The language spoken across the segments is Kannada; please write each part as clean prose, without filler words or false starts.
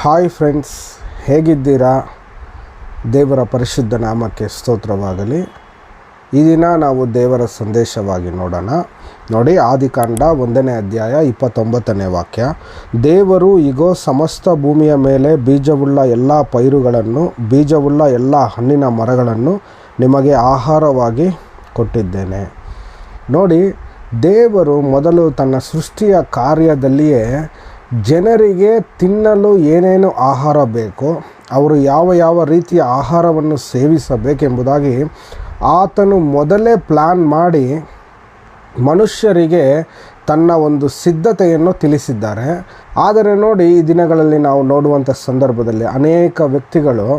ಹಾಯ್ ಫ್ರೆಂಡ್ಸ್, ಹೇಗಿದ್ದೀರಾ? ದೇವರ ಪರಿಶುದ್ಧ ನಾಮಕ್ಕೆ ಸ್ತೋತ್ರವಾಗಲಿ. ಈ ದಿನ ನಾವು ದೇವರ ಸಂದೇಶವಾಗಿ ನೋಡೋಣ. ನೋಡಿ, ಆದಿಕಾಂಡ 1ನೇ ಅಧ್ಯಾಯ 29ನೇ ವಾಕ್ಯ. ದೇವರು ಇಗೋ, ಸಮಸ್ತ ಭೂಮಿಯ ಮೇಲೆ ಬೀಜವುಳ್ಳ ಎಲ್ಲ ಪೈರುಗಳನ್ನು, ಬೀಜವುಳ್ಳ ಎಲ್ಲ ಹಣ್ಣಿನ ಮರಗಳನ್ನು ನಿಮಗೆ ಆಹಾರವಾಗಿ ಕೊಟ್ಟಿದ್ದೇನೆ. ನೋಡಿ, ದೇವರು ಮೊದಲು ತನ್ನ ಸೃಷ್ಟಿಯ ಕಾರ್ಯದಲ್ಲಿಯೇ ಜನರಿಗೆ ತಿನ್ನಲು ಏನೇನು ಆಹಾರ ಬೇಕೋ, ಅವರು ಯಾವ ರೀತಿಯ ಆಹಾರವನ್ನು ಸೇವಿಸಬೇಕೆಂಬುದಾಗಿ ಆತನು ಮೊದಲೇ ಪ್ಲ್ಯಾನ್ ಮಾಡಿ ಮನುಷ್ಯರಿಗೆ ತನ್ನ ಒಂದು ಸಿದ್ಧತೆಯನ್ನು ತಿಳಿಸಿದ್ದಾರೆ. ಆದರೆ ನೋಡಿ, ಈ ದಿನಗಳಲ್ಲಿ ನಾವು ನೋಡುವಂಥ ಸಂದರ್ಭದಲ್ಲಿ ಅನೇಕ ವ್ಯಕ್ತಿಗಳು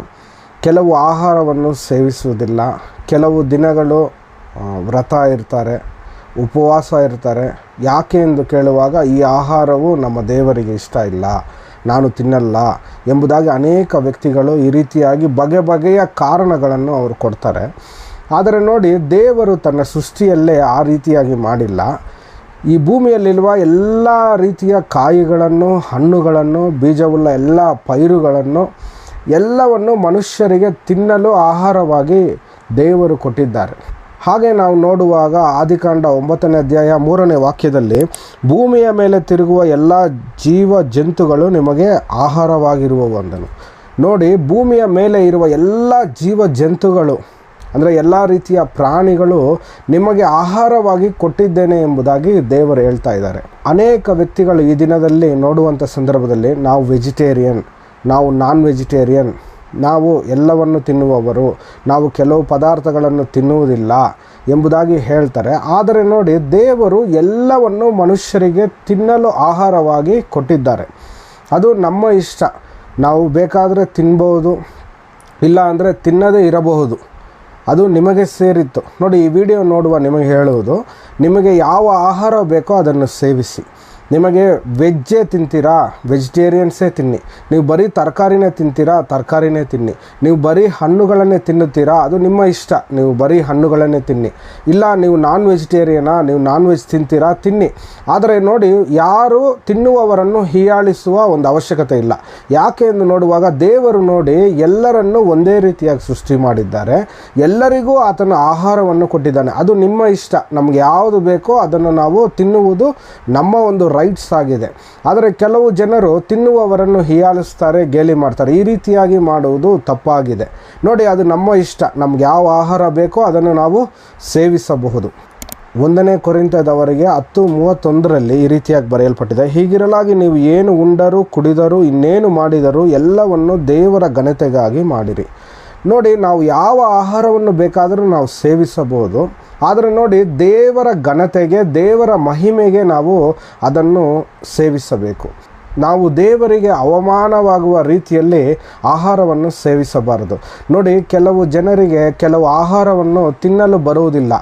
ಕೆಲವು ಆಹಾರವನ್ನು ಸೇವಿಸುವುದಿಲ್ಲ. ಕೆಲವು ದಿನಗಳು ವ್ರತ ಇರ್ತಾರೆ, ಉಪವಾಸ ಇರ್ತಾರೆ. ಯಾಕೆ ಎಂದು ಕೇಳುವಾಗ, ಈ ಆಹಾರವು ನಮ್ಮ ದೇವರಿಗೆ ಇಷ್ಟ ಇಲ್ಲ, ನಾನು ತಿನ್ನಲ್ಲ ಎಂಬುದಾಗಿ ಅನೇಕ ವ್ಯಕ್ತಿಗಳು ಈ ರೀತಿಯಾಗಿ ಬಗೆಯ ಕಾರಣಗಳನ್ನು ಅವರು ಕೊಡ್ತಾರೆ. ಆದರೆ ನೋಡಿ, ದೇವರು ತನ್ನ ಸೃಷ್ಟಿಯಲ್ಲೇ ಆ ರೀತಿಯಾಗಿ ಮಾಡಿಲ್ಲ. ಈ ಭೂಮಿಯಲ್ಲಿರುವ ಎಲ್ಲ ರೀತಿಯ ಕಾಯಿಗಳನ್ನು, ಹಣ್ಣುಗಳನ್ನು, ಬೀಜವುಳ್ಳ ಎಲ್ಲ ಪೈರುಗಳನ್ನು ಎಲ್ಲವನ್ನು ಮನುಷ್ಯರಿಗೆ ತಿನ್ನಲು ಆಹಾರವಾಗಿ ದೇವರು ಕೊಟ್ಟಿದ್ದಾರೆ. ಹಾಗೆ ನಾವು ನೋಡುವಾಗ ಆದಿಕಾಂಡ 9ನೇ ಅಧ್ಯಾಯ 3ನೇ ವಾಕ್ಯದಲ್ಲಿ, ಭೂಮಿಯ ಮೇಲೆ ತಿರುಗುವ ಎಲ್ಲ ಜೀವ ಜಂತುಗಳು ನಿಮಗೆ ಆಹಾರವಾಗಿರುವವಂದನು. ನೋಡಿ, ಭೂಮಿಯ ಮೇಲೆ ಇರುವ ಎಲ್ಲ ಜೀವ ಜಂತುಗಳು ಅಂದರೆ ಎಲ್ಲ ರೀತಿಯ ಪ್ರಾಣಿಗಳು ನಿಮಗೆ ಆಹಾರವಾಗಿ ಕೊಟ್ಟಿದ್ದೇನೆ ಎಂಬುದಾಗಿ ದೇವರು ಹೇಳ್ತಾ ಇದ್ದಾರೆ. ಅನೇಕ ವ್ಯಕ್ತಿಗಳು ಈ ದಿನದಲ್ಲಿ ನೋಡುವಂಥ ಸಂದರ್ಭದಲ್ಲಿ, ನಾವು ವೆಜಿಟೇರಿಯನ್, ನಾವು ನಾನ್ ವೆಜಿಟೇರಿಯನ್, ನಾವು ಎಲ್ಲವನ್ನು ತಿನ್ನುವವರು, ನಾವು ಕೆಲವು ಪದಾರ್ಥಗಳನ್ನು ತಿನ್ನುವುದಿಲ್ಲ ಎಂಬುದಾಗಿ ಹೇಳ್ತಾರೆ. ಆದರೆ ನೋಡಿ, ದೇವರು ಎಲ್ಲವನ್ನು ಮನುಷ್ಯರಿಗೆ ತಿನ್ನಲು ಆಹಾರವಾಗಿ ಕೊಟ್ಟಿದ್ದಾರೆ. ಅದು ನಮ್ಮ ಇಷ್ಟ. ನಾವು ಬೇಕಾದರೆ ತಿನ್ಬೋದು, ಇಲ್ಲ ಅಂದರೆ ತಿನ್ನದೇ ಇರಬಹುದು. ಅದು ನಿಮಗೆ ಸೇರಿತ್ತು. ನೋಡಿ, ಈ ವಿಡಿಯೋ ನೋಡುವ ನಿಮಗೆ ಹೇಳುವುದು, ನಿಮಗೆ ಯಾವ ಆಹಾರ ಬೇಕೋ ಅದನ್ನು ಸೇವಿಸಿ. ನಿಮಗೆ ವೆಜ್ಜೇ ತಿಂತೀರಾ, ವೆಜಿಟೇರಿಯನ್ಸೇ ತಿನ್ನಿ. ನೀವು ಬರೀ ತರಕಾರಿನೇ ತಿಂತೀರಾ, ತರಕಾರಿನೇ ತಿನ್ನಿ. ನೀವು ಬರೀ ಹಣ್ಣುಗಳನ್ನೇ ತಿನ್ನುತ್ತೀರಾ, ಅದು ನಿಮ್ಮ ಇಷ್ಟ, ನೀವು ಬರೀ ಹಣ್ಣುಗಳನ್ನೇ ತಿನ್ನಿ. ಇಲ್ಲ, ನೀವು ನಾನ್ ವೆಜಿಟೇರಿಯನಾ, ನೀವು ನಾನ್ ವೆಜ್ ತಿಂತೀರಾ, ತಿನ್ನಿ. ಆದರೆ ನೋಡಿ, ಯಾರು ತಿನ್ನುವವರನ್ನು ಹೀಯಾಳಿಸುವ ಒಂದು ಅವಶ್ಯಕತೆ ಇಲ್ಲ. ಯಾಕೆ ಎಂದು ನೋಡುವಾಗ, ದೇವರು ನೋಡಿ ಎಲ್ಲರನ್ನೂ ಒಂದೇ ರೀತಿಯಾಗಿ ಸೃಷ್ಟಿ ಮಾಡಿದ್ದಾರೆ. ಎಲ್ಲರಿಗೂ ಆತನ ಆಹಾರವನ್ನು ಕೊಟ್ಟಿದ್ದಾನೆ. ಅದು ನಿಮ್ಮ ಇಷ್ಟ. ನಮಗೆ ಯಾವುದು ಬೇಕೋ ಅದನ್ನು ನಾವು ತಿನ್ನುವುದು ನಮ್ಮ ಒಂದು ರೈಟ್ಸ್ ಆಗಿದೆ. ಆದರೆ ಕೆಲವು ಜನರು ತಿನ್ನುವವರನ್ನು ಹೀಯಾಳಿಸ್ತಾರೆ, ಗೇಲಿ ಮಾಡ್ತಾರೆ. ಈ ರೀತಿಯಾಗಿ ಮಾಡುವುದು ತಪ್ಪಾಗಿದೆ. ನೋಡಿ, ಅದು ನಮ್ಮ ಇಷ್ಟ. ನಮ್ಗೆ ಯಾವ ಆಹಾರ ಬೇಕೋ ಅದನ್ನು ನಾವು ಸೇವಿಸಬಹುದು. 1ನೇ ಕೊರಿಂಥದವರಿಗೆ 10:31 ಈ ರೀತಿಯಾಗಿ ಬರೆಯಲ್ಪಟ್ಟಿದೆ, ಹೀಗಿರಲಾಗಿ ನೀವು ಏನು ಉಂಡರೂ ಕುಡಿದರೂ ಇನ್ನೇನು ಮಾಡಿದರೂ ಎಲ್ಲವನ್ನು ದೇವರ ಘನತೆಗಾಗಿ ಮಾಡಿರಿ. ನೋಡಿ, ನಾವು ಯಾವ ಆಹಾರವನ್ನು ಬೇಕಾದರೂ ನಾವು ಸೇವಿಸಬಹುದು. ಆದರೆ ನೋಡಿ, ದೇವರ ಘನತೆಗೆ, ದೇವರ ಮಹಿಮೆಗೆ ನಾವು ಅದನ್ನು ಸೇವಿಸಬೇಕು. ನಾವು ದೇವರಿಗೆ ಅವಮಾನವಾಗುವ ರೀತಿಯಲ್ಲಿ ಆಹಾರವನ್ನು ಸೇವಿಸಬಾರದು. ನೋಡಿ, ಕೆಲವು ಜನರಿಗೆ ಕೆಲವು ಆಹಾರವನ್ನು ತಿನ್ನಲು ಬರುವುದಿಲ್ಲ,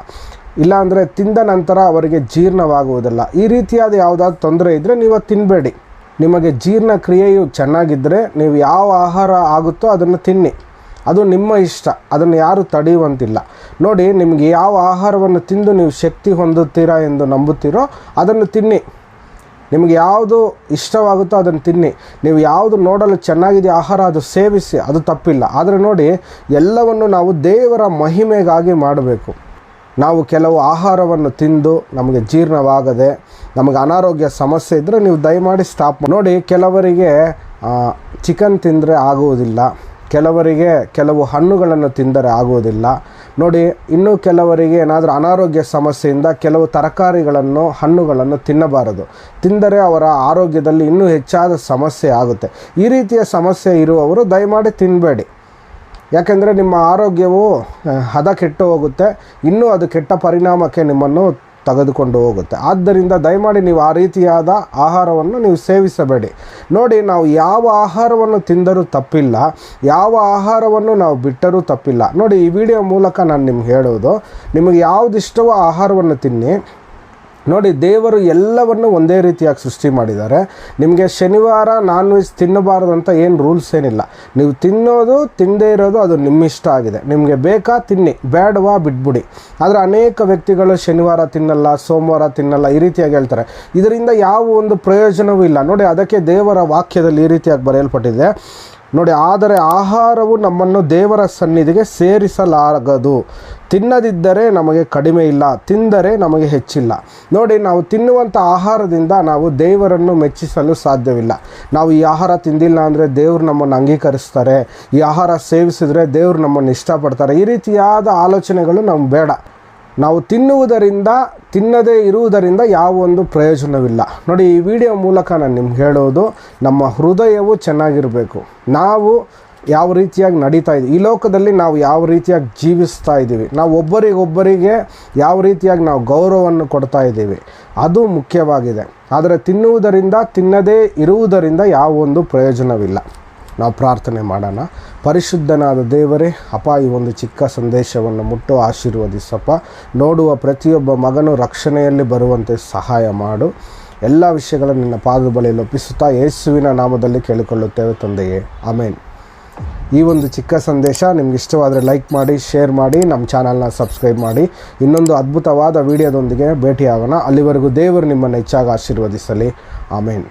ಇಲ್ಲಾಂದರೆ ತಿಂದ ನಂತರ ಅವರಿಗೆ ಜೀರ್ಣವಾಗುವುದಿಲ್ಲ. ಈ ರೀತಿಯಾದ ಯಾವುದಾದ್ರು ತೊಂದರೆ ಇದ್ದರೆ ನೀವು ತಿನ್ನಬೇಡಿ. ನಿಮಗೆ ಜೀರ್ಣಕ್ರಿಯೆಯು ಚೆನ್ನಾಗಿದ್ದರೆ ನೀವು ಯಾವ ಆಹಾರ ಆಗುತ್ತೋ ಅದನ್ನು ತಿನ್ನಿ. ಅದು ನಿಮ್ಮ ಇಷ್ಟ, ಅದನ್ನು ಯಾರು ತಡೆಯುವಂತಿಲ್ಲ. ನೋಡಿ, ನಿಮಗೆ ಯಾವ ಆಹಾರವನ್ನು ತಿಂದು ನೀವು ಶಕ್ತಿ ಹೊಂದುತ್ತೀರಾ ಎಂದು ನಂಬುತ್ತೀರೋ ಅದನ್ನು ತಿನ್ನಿ. ನಿಮಗೆ ಯಾವುದು ಇಷ್ಟವಾಗುತ್ತೋ ಅದನ್ನು ತಿನ್ನಿ. ನೀವು ಯಾವುದು ನೋಡಲು ಚೆನ್ನಾಗಿದೆ ಆಹಾರ ಅದು ಸೇವಿಸಿ, ಅದು ತಪ್ಪಿಲ್ಲ. ಆದರೆ ನೋಡಿ, ಎಲ್ಲವನ್ನು ನಾವು ದೇವರ ಮಹಿಮೆಗಾಗಿ ಮಾಡಬೇಕು. ನಾವು ಕೆಲವು ಆಹಾರವನ್ನು ತಿಂದು ನಮಗೆ ಜೀರ್ಣವಾಗದೆ ನಮಗೆ ಅನಾರೋಗ್ಯ ಸಮಸ್ಯೆ ಇದ್ದರೆ ನೀವು ದಯಮಾಡಿ ಸ್ಟಾಪ್. ನೋಡಿ, ಕೆಲವರಿಗೆ ಚಿಕನ್ ತಿಂದರೆ ಆಗುವುದಿಲ್ಲ, ಕೆಲವರಿಗೆ ಕೆಲವು ಹಣ್ಣುಗಳನ್ನು ತಿಂದರೆ ಆಗುವುದಿಲ್ಲ. ನೋಡಿ, ಇನ್ನೂ ಕೆಲವರಿಗೆ ಏನಾದರೂ ಅನಾರೋಗ್ಯ ಸಮಸ್ಯೆಯಿಂದ ಕೆಲವು ತರಕಾರಿಗಳನ್ನು, ಹಣ್ಣುಗಳನ್ನು ತಿನ್ನಬಾರದು. ತಿಂದರೆ ಅವರ ಆರೋಗ್ಯದಲ್ಲಿ ಇನ್ನೂ ಹೆಚ್ಚಾದ ಸಮಸ್ಯೆ ಆಗುತ್ತೆ. ಈ ರೀತಿಯ ಸಮಸ್ಯೆ ಇರುವವರು ದಯಮಾಡಿ ತಿನ್ನಬೇಡಿ. ಯಾಕೆಂದರೆ ನಿಮ್ಮ ಆರೋಗ್ಯವು ಹದ ಕೆಟ್ಟು ಹೋಗುತ್ತೆ, ಇನ್ನೂ ಅದು ಕೆಟ್ಟ ಪರಿಣಾಮಕ್ಕೆ ನಿಮ್ಮನ್ನು ತೆಗೆದುಕೊಂಡು ಹೋಗುತ್ತೆ. ಆದ್ದರಿಂದ ದಯಮಾಡಿ ನೀವು ಆ ರೀತಿಯಾದ ಆಹಾರವನ್ನು ನೀವು ಸೇವಿಸಬೇಡಿ. ನೋಡಿ, ನಾವು ಯಾವ ಆಹಾರವನ್ನು ತಿಂದರೂ ತಪ್ಪಿಲ್ಲ, ಯಾವ ಆಹಾರವನ್ನು ನಾವು ಬಿಟ್ಟರೂ ತಪ್ಪಿಲ್ಲ. ನೋಡಿ, ಈ ವಿಡಿಯೋ ಮೂಲಕ ನಾನು ನಿಮ್ಗೆ ಹೇಳೋದು, ನಿಮಗೆ ಯಾವುದಿಷ್ಟವೋ ಆಹಾರವನ್ನು ತಿನ್ನಿ. ನೋಡಿ, ದೇವರು ಎಲ್ಲವನ್ನು ಒಂದೇ ರೀತಿಯಾಗಿ ಸೃಷ್ಟಿ ಮಾಡಿದ್ದಾರೆ. ನಿಮಗೆ ಶನಿವಾರ ನಾನ್ ವೆಜ್ ತಿನ್ನಬಾರದು ಅಂತ ಏನು ರೂಲ್ಸ್ ಏನಿಲ್ಲ. ನೀವು ತಿನ್ನೋದು ತಿನ್ನದೇ ಇರೋದು ಅದು ನಿಮ್ಮ ಇಷ್ಟ ಆಗಿದೆ. ನಿಮಗೆ ಬೇಕಾ ತಿನ್ನಿ, ಬೇಡವಾ ಬಿಟ್ಬಿಡಿ. ಆದರೆ ಅನೇಕ ವ್ಯಕ್ತಿಗಳು ಶನಿವಾರ ತಿನ್ನಲ್ಲ, ಸೋಮವಾರ ತಿನ್ನಲ್ಲ, ಈ ರೀತಿಯಾಗಿ ಹೇಳ್ತಾರೆ. ಇದರಿಂದ ಯಾವ ಒಂದು ಪ್ರಯೋಜನವೂ ಇಲ್ಲ. ನೋಡಿ, ಅದಕ್ಕೆ ದೇವರ ವಾಕ್ಯದಲ್ಲಿ ಈ ರೀತಿಯಾಗಿ ಬರೆಯಲ್ಪಟ್ಟಿದೆ ನೋಡಿ, ಆದರೆ ಆಹಾರವು ನಮ್ಮನ್ನು ದೇವರ ಸನ್ನಿಧಿಗೆ ಸೇರಿಸಲಾಗದು. ತಿನ್ನದಿದ್ದರೆ ನಮಗೆ ಕಡಿಮೆ ಇಲ್ಲ, ತಿಂದರೆ ನಮಗೆ ಹೆಚ್ಚಿಲ್ಲ. ನೋಡಿ, ನಾವು ತಿನ್ನುವಂಥ ಆಹಾರದಿಂದ ನಾವು ದೇವರನ್ನು ಮೆಚ್ಚಿಸಲು ಸಾಧ್ಯವಿಲ್ಲ. ನಾವು ಈ ಆಹಾರ ತಿಂದಿಲ್ಲ ಅಂದರೆ ದೇವರು ನಮ್ಮನ್ನು ಅಂಗೀಕರಿಸ್ತಾರೆ, ಈ ಆಹಾರ ಸೇವಿಸಿದರೆ ದೇವರು ನಮ್ಮನ್ನು ಇಷ್ಟಪಡ್ತಾರೆ, ಈ ರೀತಿಯಾದ ಆಲೋಚನೆಗಳು ನಮ್ಗೆ ಬೇಡ. ನಾವು ತಿನ್ನುವುದರಿಂದ ತಿನ್ನದೇ ಇರುವುದರಿಂದ ಯಾವ ಒಂದು ಪ್ರಯೋಜನವಿಲ್ಲ. ನೋಡಿ, ಈ ವಿಡಿಯೋ ಮೂಲಕ ನಾನು ನಿಮ್ಗೆ ಹೇಳೋದು, ನಮ್ಮ ಹೃದಯವು ಚೆನ್ನಾಗಿರಬೇಕು. ನಾವು ಯಾವ ರೀತಿಯಾಗಿ ನಡೀತಾ ಇದ್ದೀವಿ, ಈ ಲೋಕದಲ್ಲಿ ನಾವು ಯಾವ ರೀತಿಯಾಗಿ ಜೀವಿಸ್ತಾ ಇದ್ದೀವಿ, ನಾವು ಒಬ್ಬರಿಗೊಬ್ಬರಿಗೆ ಯಾವ ರೀತಿಯಾಗಿ ನಾವು ಗೌರವವನ್ನು ಕೊಡ್ತಾ ಇದ್ದೀವಿ, ಅದು ಮುಖ್ಯವಾಗಿದೆ. ಆದರೆ ತಿನ್ನುವುದರಿಂದ ತಿನ್ನದೇ ಇರುವುದರಿಂದ ಯಾವ ಒಂದು ಪ್ರಯೋಜನವಿಲ್ಲ. ನಾವು ಪ್ರಾರ್ಥನೆ ಮಾಡೋಣ. ಪರಿಶುದ್ಧನಾದ ದೇವರೇ, ಅಪ್ಪ, ಈ ಒಂದು ಚಿಕ್ಕ ಸಂದೇಶವನ್ನು ಮುಟ್ಟು ಆಶೀರ್ವದಿಸಪ್ಪ. ನೋಡುವ ಪ್ರತಿಯೊಬ್ಬ ಮಗನು ರಕ್ಷಣೆಯಲ್ಲಿ ಬರುವಂತೆ ಸಹಾಯ ಮಾಡು. ಎಲ್ಲ ವಿಷಯಗಳನ್ನು ನಿನ್ನ ಪಾದದ ಬಳಿಯಲ್ಲಿ ಒಪ್ಪಿಸುತ್ತಾ ಯೇಸುವಿನ ನಾಮದಲ್ಲಿ ಕೇಳಿಕೊಳ್ಳುತ್ತೇವೆ ತಂದೆಯೇ, ಆಮೇನ್. ಈ ಒಂದು ಚಿಕ್ಕ ಸಂದೇಶ ನಿಮ್ಗೆ ಇಷ್ಟವಾದರೆ ಲೈಕ್ ಮಾಡಿ, ಶೇರ್ ಮಾಡಿ, ನಮ್ಮ ಚಾನಲ್ನ ಸಬ್ಸ್ಕ್ರೈಬ್ ಮಾಡಿ. ಇನ್ನೊಂದು ಅದ್ಭುತವಾದ ವಿಡಿಯೋದೊಂದಿಗೆ ಭೇಟಿಯಾಗೋಣ. ಅಲ್ಲಿವರೆಗೂ ದೇವರು ನಿಮ್ಮನ್ನು ಹೆಚ್ಚಾಗಿ ಆಶೀರ್ವದಿಸಲಿ. ಆಮೇನ್.